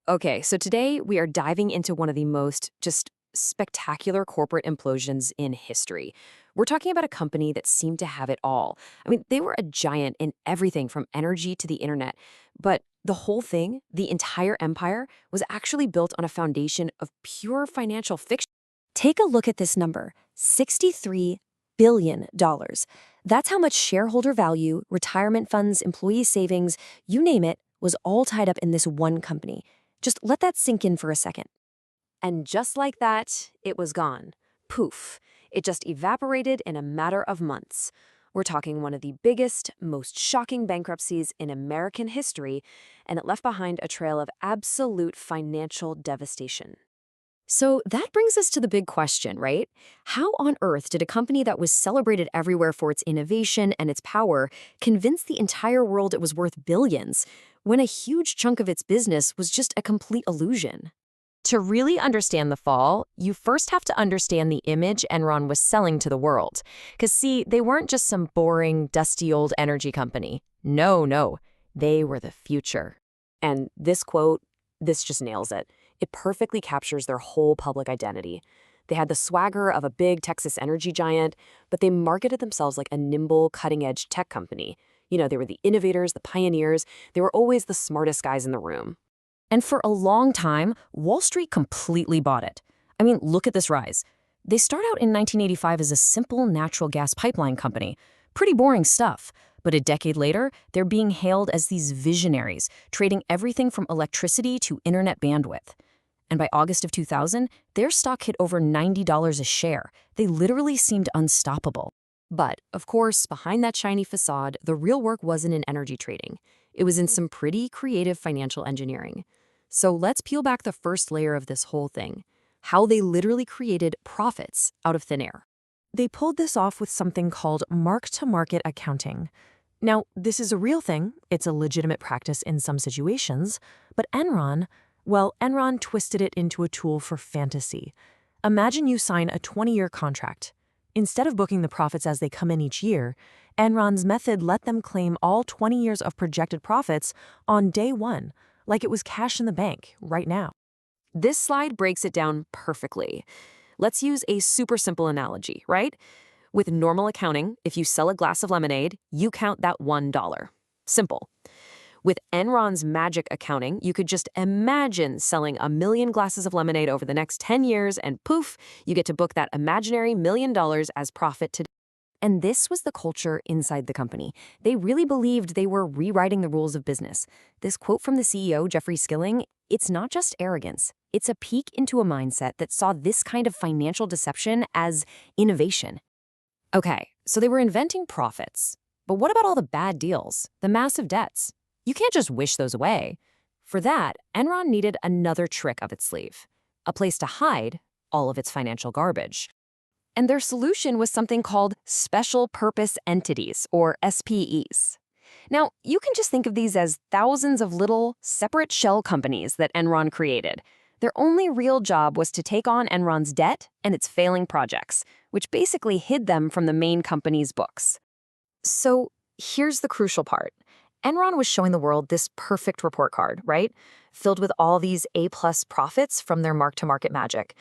Okay, so today we are diving into one of the most just spectacular corporate implosions in history. We're talking about a company that seemed to have it all. I mean, they were a giant in everything from energy to the internet. But the whole thing, the entire empire, was actually built on a foundation of pure financial fiction. Take a look at this number, $63 billion. That's how much shareholder value, retirement funds, employee savings, you name it, was all tied up in this one company. Just let that sink in for a second. And just like that, it was gone. Poof. It just evaporated in a matter of months. We're talking one of the biggest, most shocking bankruptcies in American history, and it left behind a trail of absolute financial devastation. So that brings us to the big question, right? How on earth did a company that was celebrated everywhere for its innovation and its power convince the entire world it was worth billions when a huge chunk of its business was just a complete illusion? To really understand the fall, you first have to understand the image Enron was selling to the world. Because, see, they weren't just some boring, dusty old energy company. No, no. They were the future. And this quote, this just nails it. It perfectly captures their whole public identity. They had the swagger of a big Texas energy giant, but they marketed themselves like a nimble, cutting-edge tech company. You know, they were the innovators, the pioneers. They were always the smartest guys in the room. And for a long time, Wall Street completely bought it. I mean, look at this rise. They start out in 1985 as a simple natural gas pipeline company. Pretty boring stuff. But a decade later, they're being hailed as these visionaries, trading everything from electricity to internet bandwidth. And by August of 2000, their stock hit over $90 a share. They literally seemed unstoppable. But, of course, behind that shiny facade, the real work wasn't in energy trading. It was in some pretty creative financial engineering. So let's peel back the first layer of this whole thing, how they literally created profits out of thin air. They pulled this off with something called mark-to-market accounting. Now, this is a real thing. It's a legitimate practice in some situations. But Enron twisted it into a tool for fantasy. Imagine you sign a 20-year contract. Instead of booking the profits as they come in each year, Enron's method let them claim all 20 years of projected profits on day one, like it was cash in the bank right now. This slide breaks it down perfectly. Let's use a super simple analogy, right? With normal accounting, if you sell a glass of lemonade, you count that $1. Simple. With Enron's magic accounting, you could just imagine selling 1,000,000 glasses of lemonade over the next 10 years, and poof, you get to book that imaginary $1,000,000 as profit today. And this was the culture inside the company. They really believed they were rewriting the rules of business. This quote from the CEO, Jeffrey Skilling, it's not just arrogance. It's a peek into a mindset that saw this kind of financial deception as innovation. Okay, so they were inventing profits. But what about all the bad deals, the massive debts? You can't just wish those away. For that, Enron needed another trick up its sleeve, a place to hide all of its financial garbage. And their solution was something called Special Purpose Entities, or SPEs. Now, you can just think of these as thousands of little, separate shell companies that Enron created. Their only real job was to take on Enron's debt and its failing projects, which basically hid them from the main company's books. So here's the crucial part. Enron was showing the world this perfect report card, right? Filled with all these A-plus profits from their mark-to-market magic.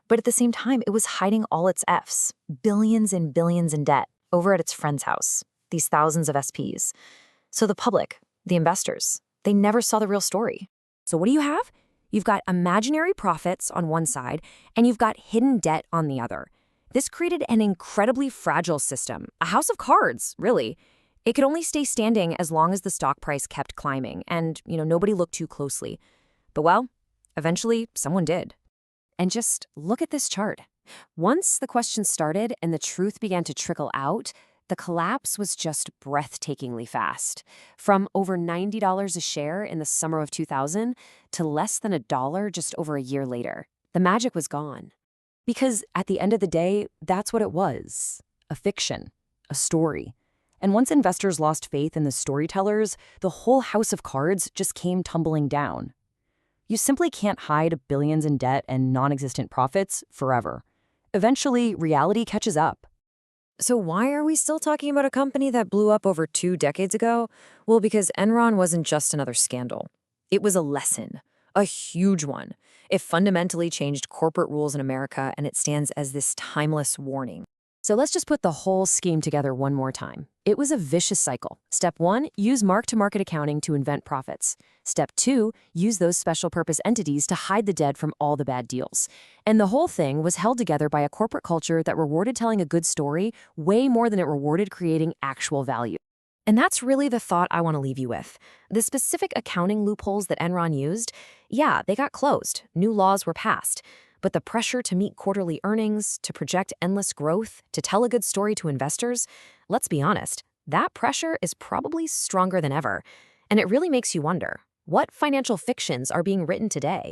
But at the same time, it was hiding all its Fs, billions and billions in debt, over at its friend's house, these thousands of SPs. So the public, the investors, they never saw the real story. So what do you have? You've got imaginary profits on one side, and you've got hidden debt on the other. This created an incredibly fragile system, a house of cards, really. It could only stay standing as long as the stock price kept climbing, and, nobody looked too closely. But well, eventually someone did. And just look at this chart. Once the questions started and the truth began to trickle out, the collapse was just breathtakingly fast. From over $90 a share in the summer of 2000 to less than $1 just over a year later. The magic was gone. Because at the end of the day, that's what it was. A fiction. A story. And once investors lost faith in the storytellers, the whole house of cards just came tumbling down. You simply can't hide billions in debt and non-existent profits forever. Eventually, reality catches up. So why are we still talking about a company that blew up over 2 decades ago? Well, because Enron wasn't just another scandal. It was a lesson A huge one. It fundamentally changed corporate rules in America, and it stands as this timeless warning. So let's just put the whole scheme together one more time. It was a vicious cycle. Step 1, use mark-to-market accounting to invent profits. Step 2, use those special purpose entities to hide the dead from all the bad deals. And the whole thing was held together by a corporate culture that rewarded telling a good story way more than it rewarded creating actual value. And that's really the thought I want to leave you with. The specific accounting loopholes that Enron used, yeah, they got closed. New laws were passed. But the pressure to meet quarterly earnings, to project endless growth, to tell a good story to investors, let's be honest, that pressure is probably stronger than ever. And it really makes you wonder, what financial fictions are being written today?